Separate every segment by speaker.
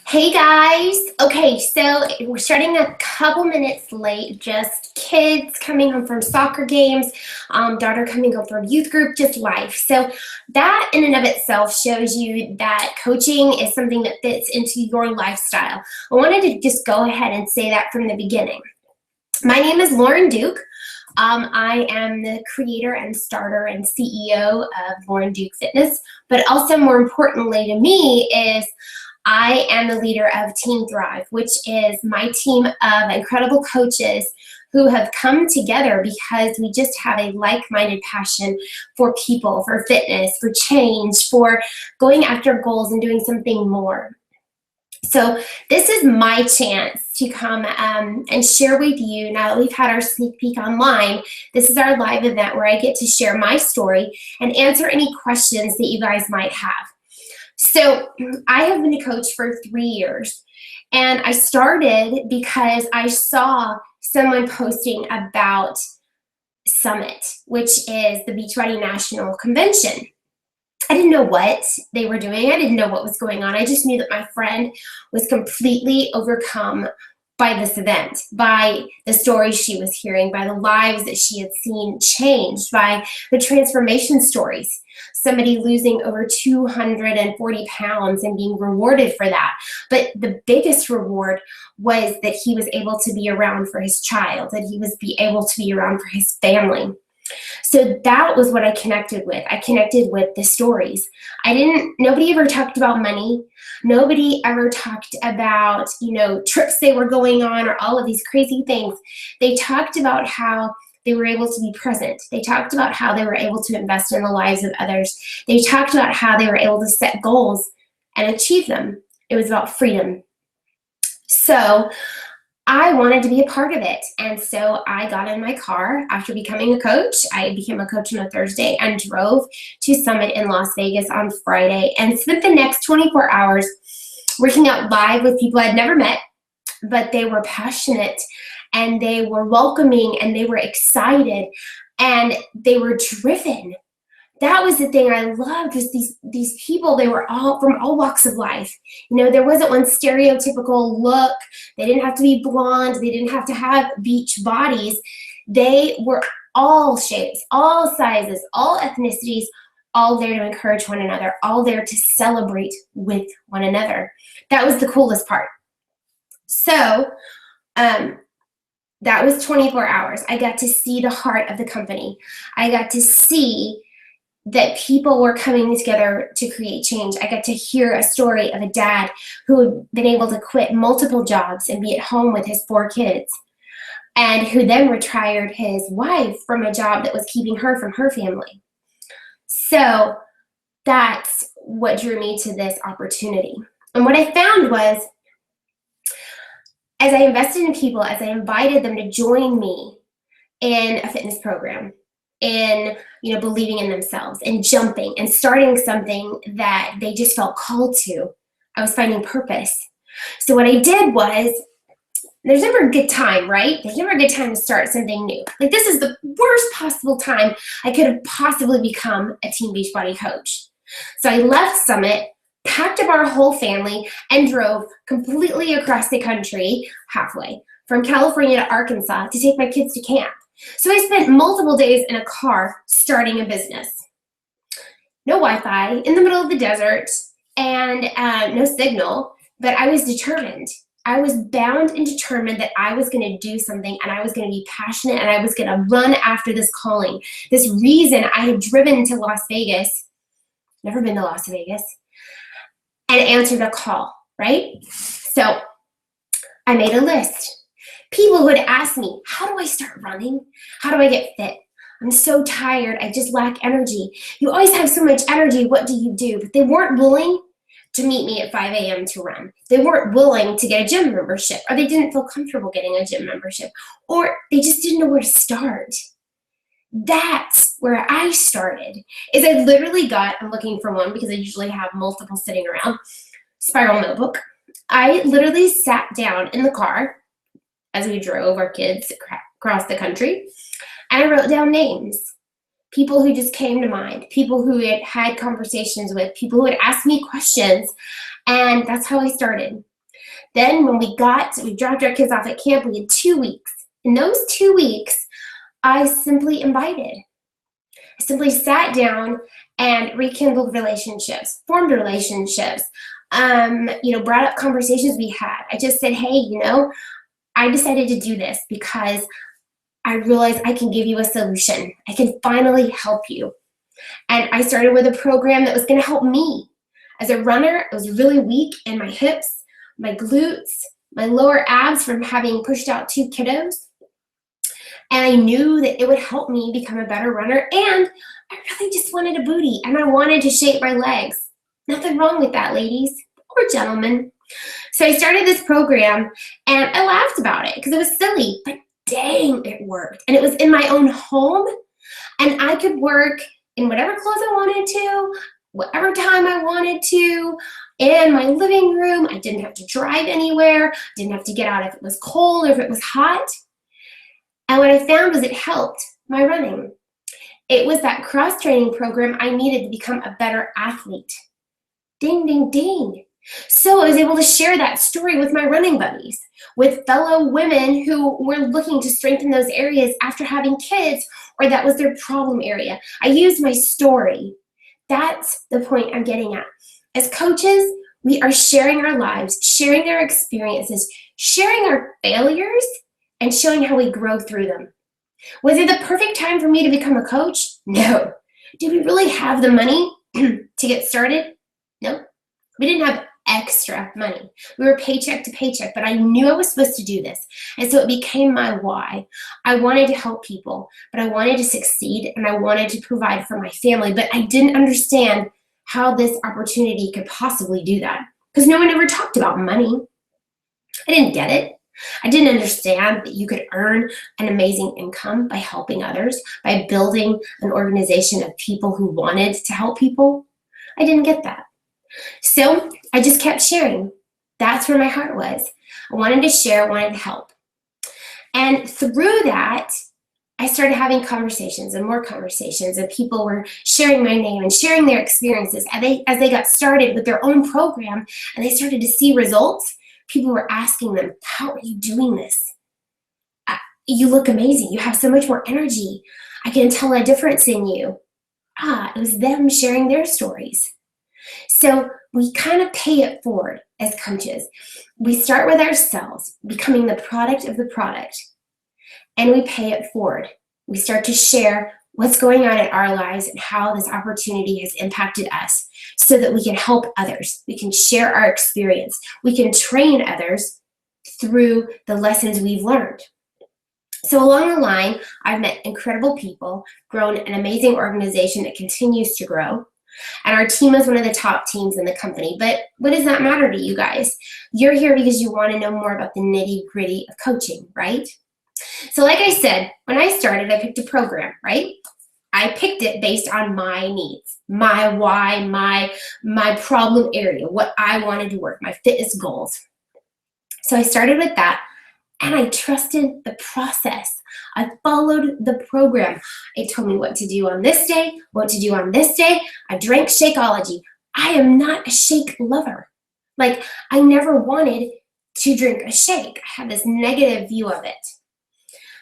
Speaker 1: Hey guys! Okay, so we're starting a couple minutes late, just kids coming home from soccer games, daughter coming home from youth group, just life. So that in and of itself shows you that coaching is something that fits into your lifestyle. I wanted to just go ahead and say that from the beginning. My name is Lauren Duke. I am the creator and starter and CEO of Lauren Duke Fitness, but also more importantly to me is I am the leader of Team Thrive, which is my team of incredible coaches who have come together because we just have a like-minded passion for people, for fitness, for change, for going after goals and doing something more. So this is my chance to come and share with you, now that we've had our sneak peek online, this is our live event where I get to share my story and answer any questions that you guys might have. So I have been a coach for 3 years, and I started because I saw someone posting about Summit, which is the Beachbody National Convention. I didn't know what they were doing. I didn't know what was going on. I just knew that my friend was completely overcome by this event, by the stories she was hearing, by the lives that she had seen changed, by the transformation stories. Somebody losing over 240 pounds and being rewarded for that. But the biggest reward was that he was able to be around for his child, that he was able to be around for his family. So that was what I connected with. I connected with the stories. Nobody ever talked about money. Nobody ever talked about, trips they were going on or all of these crazy things. They talked about how they were able to be present. They talked about how they were able to invest in the lives of others. They talked about how they were able to set goals and achieve them. It was about freedom. So I wanted to be a part of it. And so I got in my car after becoming a coach. I became a coach on a Thursday and drove to Summit in Las Vegas on Friday and spent the next 24 hours working out live with people I'd never met, but they were passionate and they were welcoming and they were excited and they were driven. That was the thing I loved, was these people. They were all from all walks of life. There wasn't one stereotypical look. They didn't have to be blonde. They didn't have to have beach bodies. They were all shapes, all sizes, all ethnicities, all there to encourage one another, all there to celebrate with one another. That was the coolest part. So that was 24 hours. I got to see the heart of the company. I got to see that people were coming together to create change. I got to hear a story of a dad who had been able to quit multiple jobs and be at home with his 4 kids, and who then retired his wife from a job that was keeping her from her family. So that's what drew me to this opportunity. And what I found was, as I invested in people, as I invited them to join me in a fitness program, in believing in themselves and jumping and starting something that they just felt called to, I was finding purpose. So what I did was, there's never a good time, right? There's never a good time to start something new. Like, this is the worst possible time I could have possibly become a Team Beachbody coach. So I left Summit, packed up our whole family, and drove completely across the country, halfway, from California to Arkansas, to take my kids to camp. So I spent multiple days in a car starting a business. No Wi-Fi, in the middle of the desert, and no signal, but I was determined. I was bound and determined that I was going to do something, and I was going to be passionate, and I was going to run after this calling, this reason I had driven to Las Vegas, never been to Las Vegas, and answered a call, right? So I made a list. People would ask me, how do I start running? How do I get fit? I'm so tired. I just lack energy. You always have so much energy. What do you do? But they weren't willing to meet me at 5 a.m. to run. They weren't willing to get a gym membership, or they didn't feel comfortable getting a gym membership, or they just didn't know where to start. That's where I started. Is I literally I'm looking for one because I usually have multiple sitting around, spiral notebook. I literally sat down in the car as we drove our kids across the country, and I wrote down names. People who just came to mind, people who had had conversations with, people who had asked me questions, and that's how I started. Then when we dropped our kids off at camp, we had 2 weeks. In those 2 weeks, I simply invited. I simply sat down and rekindled relationships, formed relationships, brought up conversations we had. I just said, hey, I decided to do this because I realized I can give you a solution. I can finally help you. And I started with a program that was going to help me. As a runner, I was really weak in my hips, my glutes, my lower abs from having pushed out 2 kiddos. And I knew that it would help me become a better runner. And I really just wanted a booty and I wanted to shape my legs. Nothing wrong with that, ladies or gentlemen. So I started this program and I laughed about it because it was silly, but dang, it worked. And it was in my own home and I could work in whatever clothes I wanted to, whatever time I wanted to, in my living room. I didn't have to drive anywhere. I didn't have to get out if it was cold or if it was hot. And what I found was it helped my running. It was that cross-training program I needed to become a better athlete. Ding, ding, ding. So I was able to share that story with my running buddies, with fellow women who were looking to strengthen those areas after having kids, or that was their problem area. I used my story. That's the point I'm getting at. As coaches, we are sharing our lives, sharing our experiences, sharing our failures, and showing how we grow through them. Was it the perfect time for me to become a coach? No. Did we really have the money to get started? No. We didn't have extra money. We were paycheck to paycheck, but I knew I was supposed to do this. And so it became my why. I wanted to help people, but I wanted to succeed and I wanted to provide for my family, but I didn't understand how this opportunity could possibly do that because no one ever talked about money. I didn't get it. I didn't understand that you could earn an amazing income by helping others, by building an organization of people who wanted to help people. I didn't get that. So I just kept sharing. That's where my heart was. I wanted to share, I wanted to help. And through that, I started having conversations and more conversations, and people were sharing my name and sharing their experiences. As they got started with their own program and they started to see results, people were asking them, how are you doing this? You look amazing. You have so much more energy. I can tell a difference in you. It was them sharing their stories. So we kind of pay it forward as coaches. We start with ourselves, becoming the product of the product, and we pay it forward. We start to share what's going on in our lives and how this opportunity has impacted us so that we can help others. We can share our experience. We can train others through the lessons we've learned. So along the line, I've met incredible people, grown an amazing organization that continues to grow, and our team is one of the top teams in the company. But what does that matter to you guys? You're here because you want to know more about the nitty-gritty of coaching, right? So like I said, when I started, I picked a program, right? I picked it based on my needs, my why, my problem area, what I wanted to work, my fitness goals. So I started with that, and I trusted the process. I followed the program. It told me what to do on this day, what to do on this day. I drank Shakeology. I am not a shake lover. Like, I never wanted to drink a shake. I had this negative view of it.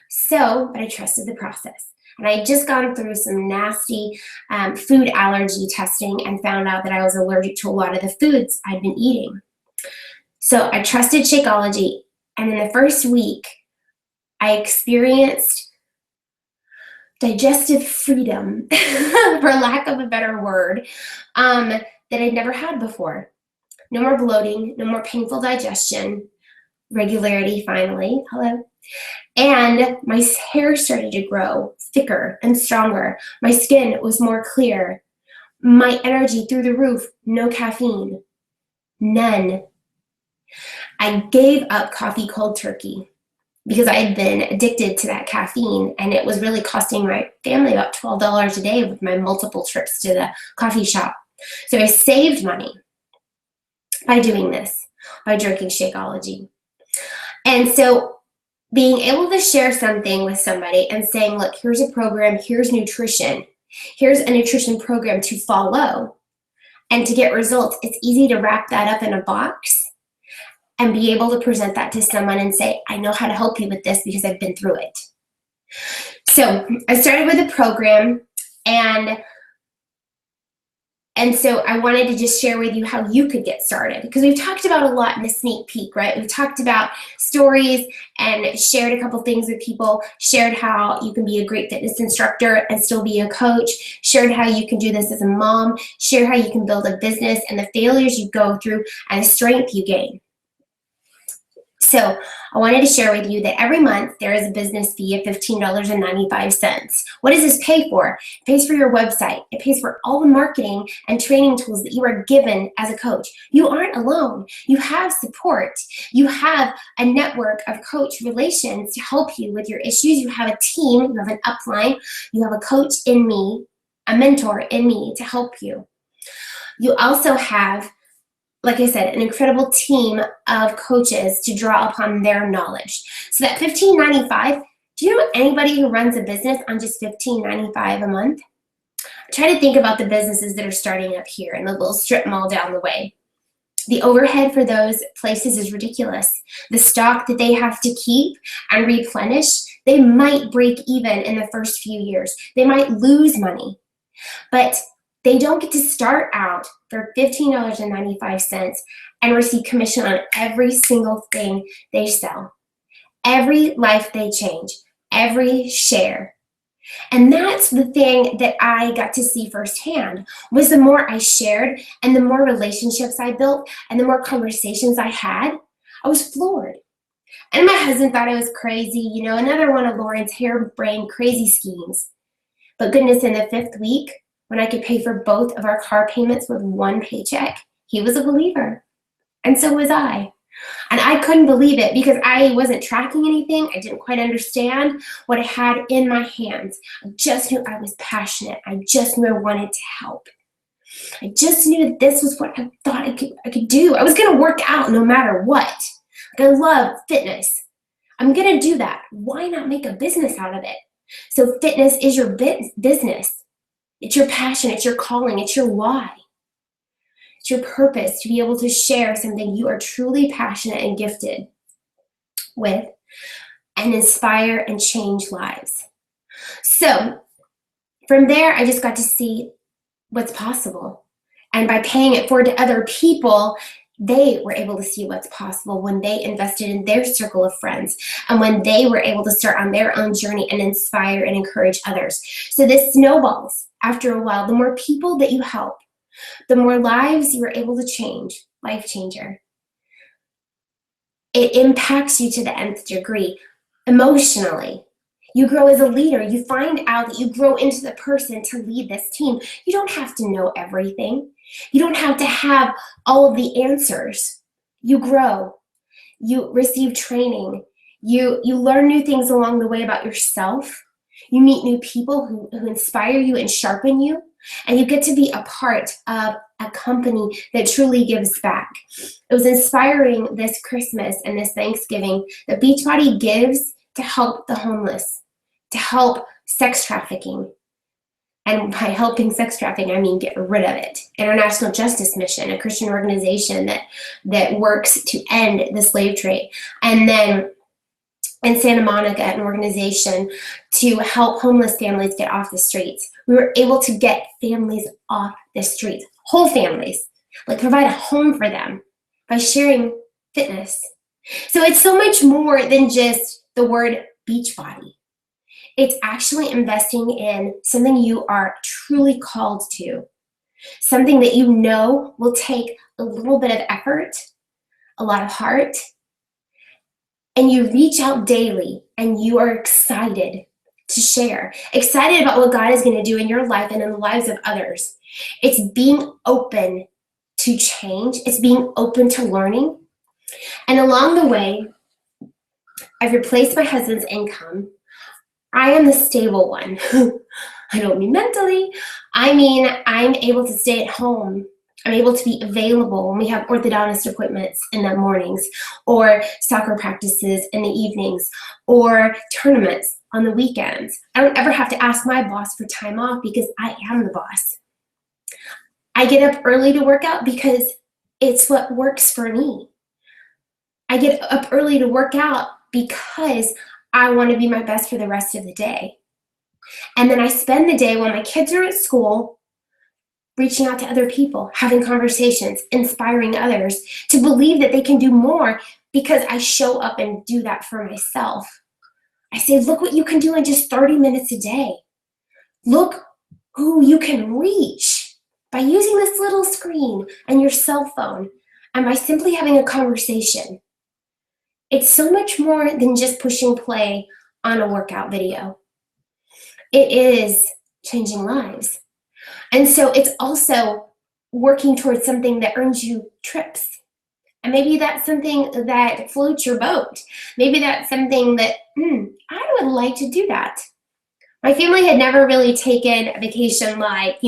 Speaker 1: So, but I trusted the process. And I had just gone through some nasty food allergy testing and found out that I was allergic to a lot of the foods I'd been eating. So I trusted Shakeology. And in the first week, I experienced digestive freedom, for lack of a better word, that I'd never had before. No more bloating, no more painful digestion, regularity finally, hello. And my hair started to grow thicker and stronger. My skin was more clear. My energy through the roof, no caffeine, none. I gave up coffee cold turkey because I had been addicted to that caffeine, and it was really costing my family about $12 a day with my multiple trips to the coffee shop. So I saved money by doing this, by drinking Shakeology. And so being able to share something with somebody and saying, look, here's a program, here's nutrition, here's a nutrition program to follow and to get results, it's easy to wrap that up in a box and be able to present that to someone and say, I know how to help you with this because I've been through it. So I started with a program, and so I wanted to just share with you how you could get started, because we've talked about a lot in the sneak peek, right? We've talked about stories and shared a couple things with people, shared how you can be a great fitness instructor and still be a coach, shared how you can do this as a mom, shared how you can build a business and the failures you go through and the strength you gain. So I wanted to share with you that every month there is a business fee of $15.95. What does this pay for? It pays for your website. It pays for all the marketing and training tools that you are given as a coach. You aren't alone. You have support. You have a network of coach relations to help you with your issues. You have a team. You have an upline. You have a coach in me, a mentor in me to help you. You also have, like I said, an incredible team of coaches to draw upon their knowledge. So that $15.95, do you know anybody who runs a business on just $15.95 a month? Try to think about the businesses that are starting up here in the little strip mall down the way. The overhead for those places is ridiculous. The stock that they have to keep and replenish, they might break even in the first few years. They might lose money, but they don't get to start out for $15.95 and receive commission on every single thing they sell, every life they change, every share. And that's the thing that I got to see firsthand, was the more I shared and the more relationships I built and the more conversations I had, I was floored. And my husband thought I was crazy, you know, another one of Lauren's harebrained crazy schemes. But goodness, in the 5th week, when I could pay for both of our car payments with one paycheck, he was a believer. And so was I. And I couldn't believe it because I wasn't tracking anything. I didn't quite understand what I had in my hands. I just knew I was passionate. I just knew I wanted to help. I just knew that this was what I thought I could do. I was going to work out no matter what. Like, I love fitness. I'm going to do that. Why not make a business out of it? So fitness is your business. It's your passion, it's your calling, it's your why. It's your purpose to be able to share something you are truly passionate and gifted with and inspire and change lives. So from there, I just got to see what's possible. And by paying it forward to other people, they were able to see what's possible when they invested in their circle of friends and when they were able to start on their own journey and inspire and encourage others. So this snowballs after a while. The more people that you help, the more lives you are able to change. Life changer. It impacts you to the nth degree emotionally. You grow as a leader. You find out that you grow into the person to lead this team. You don't have to know everything. You don't have to have all of the answers. You grow. You receive training. You learn new things along the way about yourself. You meet new people who inspire you and sharpen you. And you get to be a part of a company that truly gives back. It was inspiring this Christmas and this Thanksgiving that Beachbody gives to help the homeless, to help sex trafficking. And by helping sex trafficking, I mean get rid of it. International Justice Mission, a Christian organization that works to end the slave trade. And then in Santa Monica, an organization to help homeless families get off the streets. We were able to get families off the streets, whole families, like provide a home for them by sharing fitness. So it's so much more than just the word Beachbody. It's actually investing in something you are truly called to, something that you know will take a little bit of effort, a lot of heart, and you reach out daily and you are excited to share, excited about what God is going to do in your life and in the lives of others. It's being open to change. It's being open to learning. And along the way, I've replaced my husband's income. I am the stable one. I don't mean mentally. I mean, I'm able to stay at home. I'm able to be available when we have orthodontist appointments in the mornings, or soccer practices in the evenings, or tournaments on the weekends. I don't ever have to ask my boss for time off because I am the boss. I get up early to work out because it's what works for me. I get up early to work out because I want to be my best for the rest of the day. And then I spend the day while my kids are at school reaching out to other people, having conversations, inspiring others to believe that they can do more because I show up and do that for myself. I say, look what you can do in just 30 minutes a day. Look who you can reach by using this little screen and your cell phone and by simply having a conversation. It's so much more than just pushing play on a workout video. It is changing lives. And so it's also working towards something that earns you trips. And maybe that's something that floats your boat. Maybe that's something that, I would like to do that. My family had never really taken a vacation like,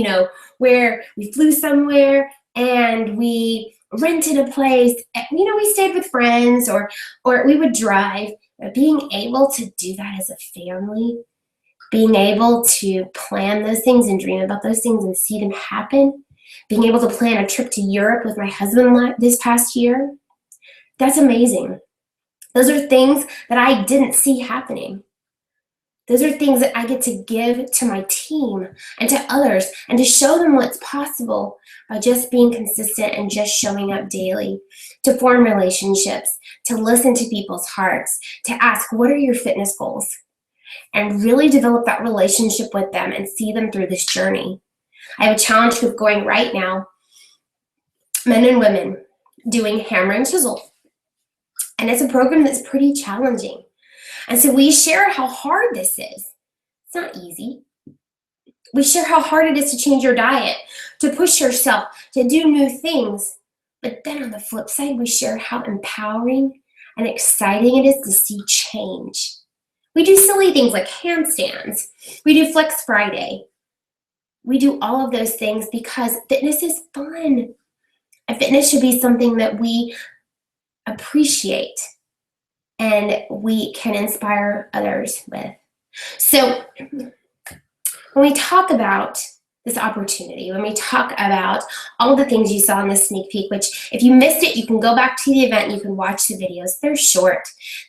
Speaker 1: where we flew somewhere and we rented a place. We stayed with friends or we would drive. But being able to do that as a family, being able to plan those things and dream about those things and see them happen, being able to plan a trip to Europe with my husband this past year, that's amazing. Those are things that I didn't see happening. Those are things that I get to give to my team and to others and to show them what's possible by just being consistent and just showing up daily, to form relationships, to listen to people's hearts, to ask, what are your fitness goals? And really develop that relationship with them and see them through this journey. I have a challenge group going right now, men and women doing hammer and chisel. And it's a program that's pretty challenging. And so we share how hard this is. It's not easy. We share how hard it is to change your diet, to push yourself, to do new things. But then on the flip side, we share how empowering and exciting it is to see change. We do silly things like handstands. We do Flex Friday. We do all of those things because fitness is fun. And fitness should be something that we appreciate and we can inspire others with. So when we talk about this opportunity, when we talk about all the things you saw in the sneak peek, which if you missed it, you can go back to the event and you can watch the videos. They're short.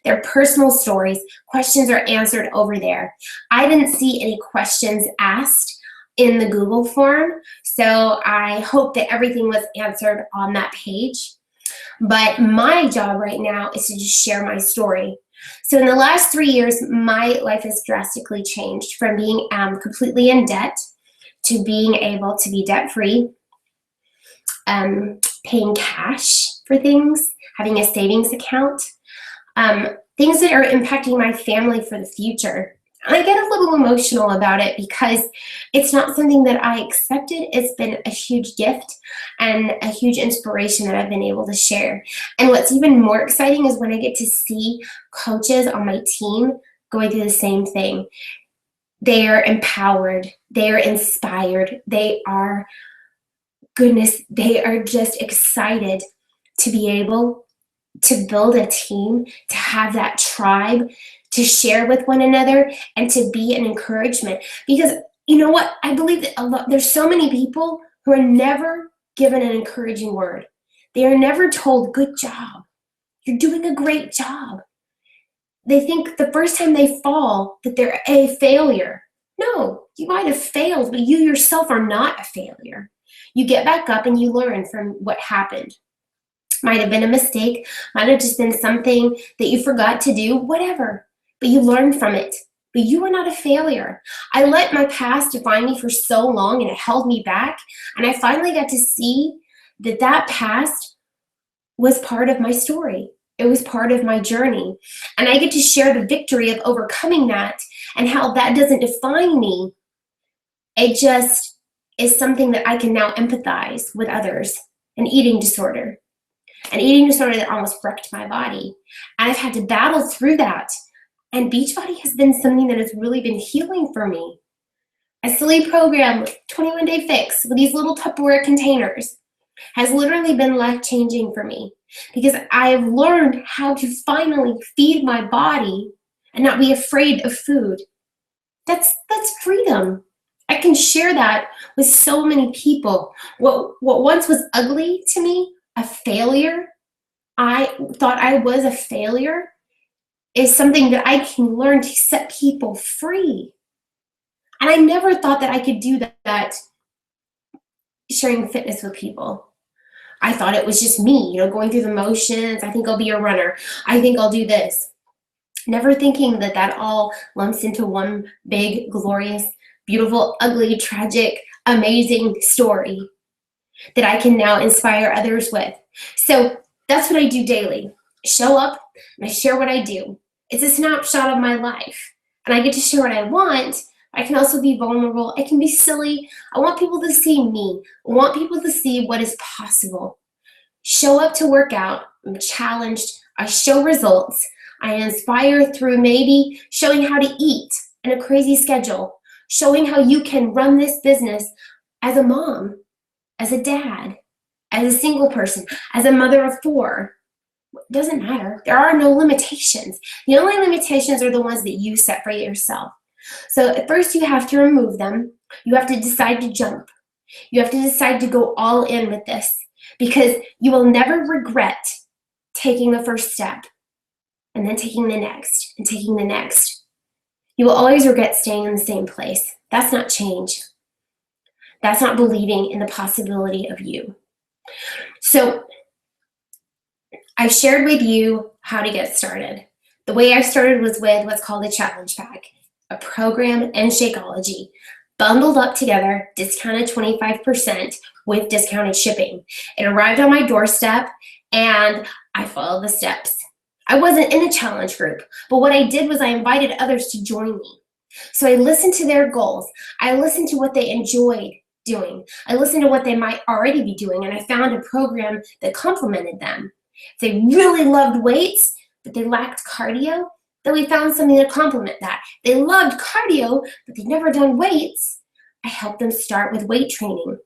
Speaker 1: They're personal stories. Questions are answered over there. I didn't see any questions asked in the Google form, so I hope that everything was answered on that page. But my job right now is to just share my story. So in the last 3 years, my life has drastically changed from being completely in debt to being able to be debt-free, paying cash for things, having a savings account, things that are impacting my family for the future. I get a little emotional about it because it's not something that I expected. It's been a huge gift and a huge inspiration that I've been able to share. And what's even more exciting is when I get to see coaches on my team going through the same thing. They are empowered. They are inspired. They are, they are just excited to be able to build a team, to have that tribe, to share with one another, and to be an encouragement. Because you know what? I believe that there's so many people who are never given an encouraging word. They are never told, good job. You're doing a great job. They think the first time they fall that they're a failure. No, you might have failed, but you yourself are not a failure. You get back up and you learn from what happened. Might have been a mistake, might have just been something that you forgot to do, whatever. But you learned from it. But you are not a failure. I let my past define me for so long and it held me back. And I finally got to see that that past was part of my story. It was part of my journey. And I get to share the victory of overcoming that and how that doesn't define me. It just is something that I can now empathize with others. An eating disorder. An eating disorder that almost wrecked my body. And I've had to battle through that. And Beachbody has been something that has really been healing for me. A silly program, 21-day fix, with these little Tupperware containers has literally been life-changing for me because I have learned how to finally feed my body and not be afraid of food. That's freedom. I can share that with so many people. What once was ugly to me, a failure, I thought I was a failure is something that I can learn to set people free. And I never thought that I could do that sharing fitness with people. I thought it was just me, going through the motions. I think I'll be a runner. I think I'll do this. Never thinking that all lumps into one big, glorious, beautiful, ugly, tragic, amazing story that I can now inspire others with. So that's what I do daily. Show up and I share what I do. It's a snapshot of my life. And I get to share what I want. I can also be vulnerable. I can be silly. I want people to see me. I want people to see what is possible. Show up to work out. I'm challenged. I show results. I inspire through maybe showing how to eat in a crazy schedule, showing how you can run this business as a mom, as a dad, as a single person, as a mother of 4. It doesn't matter. There are no limitations. The only limitations are the ones that you set for yourself. So at first you have to remove them. You have to decide to jump. You have to decide to go all in with this because you will never regret taking the first step and then taking the next and taking the next. You will always regret staying in the same place. That's not change. That's not believing in the possibility of you. So I've shared with you how to get started. The way I started was with what's called a challenge pack, a program and Shakeology, bundled up together, discounted 25% with discounted shipping. It arrived on my doorstep and I followed the steps. I wasn't in a challenge group, but what I did was I invited others to join me. So I listened to their goals. I listened to what they enjoyed doing. I listened to what they might already be doing, and I found a program that complemented them. If they really loved weights, but they lacked cardio, then we found something to complement that. They loved cardio, but they'd never done weights. I helped them start with weight training.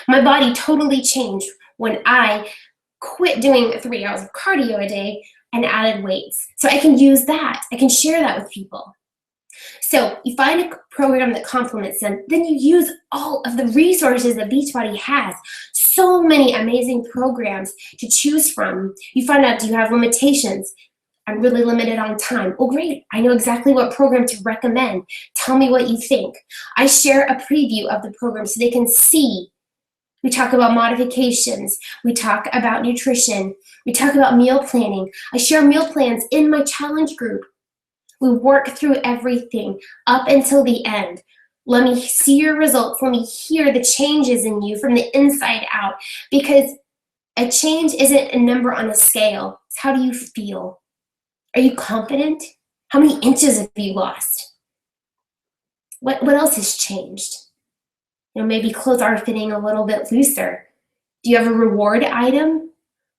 Speaker 1: My body totally changed when I quit doing 3 hours of cardio a day and added weights. So I can use that. I can share that with people. So you find a program that complements them, then you use all of the resources that Beachbody has. So many amazing programs to choose from. You find out, do you have limitations? I'm really limited on time. Oh, great. I know exactly what program to recommend. Tell me what you think. I share a preview of the program so they can see. We talk about modifications. We talk about nutrition. We talk about meal planning. I share meal plans in my challenge group. We work through everything up until the end. Let me see your results. Let me hear the changes in you from the inside out, because a change isn't a number on a scale. It's how do you feel? Are you confident? How many inches have you lost? What else has changed? Maybe clothes are fitting a little bit looser. Do you have a reward item?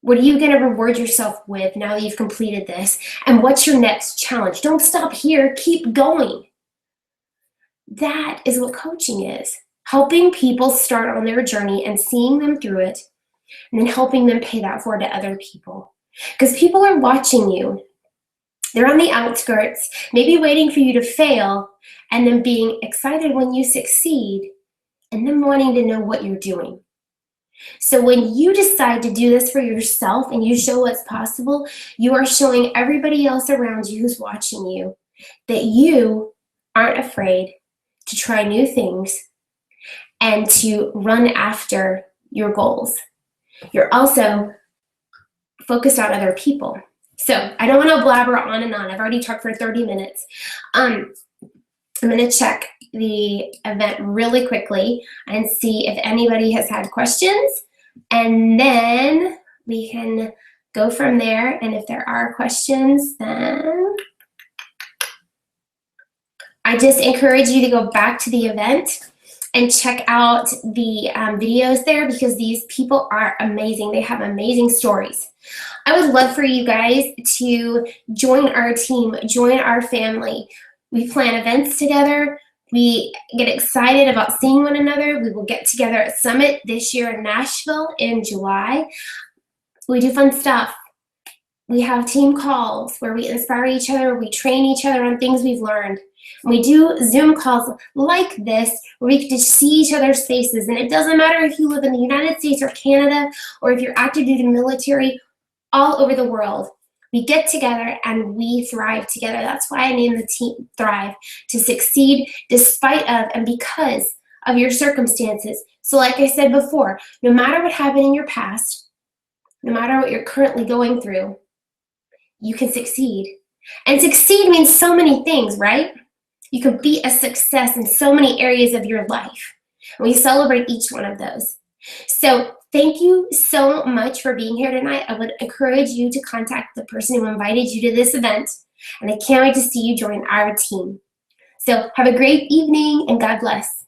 Speaker 1: What are you going to reward yourself with now that you've completed this? And what's your next challenge? Don't stop here. Keep going. That is what coaching is. Helping people start on their journey and seeing them through it, and then helping them pay that forward to other people. Because people are watching you. They're on the outskirts, maybe waiting for you to fail, and then being excited when you succeed, and then wanting to know what you're doing. So when you decide to do this for yourself and you show what's possible, you are showing everybody else around you who's watching you that you aren't afraid to try new things and to run after your goals. You're also focused on other people. So I don't want to blabber on and on. I've already talked for 30 minutes. I'm going to check the event really quickly and see if anybody has had questions, and then we can go from there. And if there are questions, then I just encourage you to go back to the event and check out the videos there, because these people are amazing. They have amazing stories. I would love for you guys to join our team, join our family. We plan events together. We get excited about seeing one another. We will get together at Summit this year in Nashville in July. We do fun stuff. We have team calls where we inspire each other. We train each other on things we've learned. We do Zoom calls like this where we get to see each other's faces. And it doesn't matter if you live in the United States or Canada, or if you're active duty military all over the world. We get together and we thrive together. That's why I named the team Thrive, to succeed despite of and because of your circumstances. So like I said before, no matter what happened in your past, no matter what you're currently going through, you can succeed. And succeed means so many things, right? You can be a success in so many areas of your life. And we celebrate each one of those. So thank you so much for being here tonight. I would encourage you to contact the person who invited you to this event. And I can't wait to see you join our team. So have a great evening and God bless.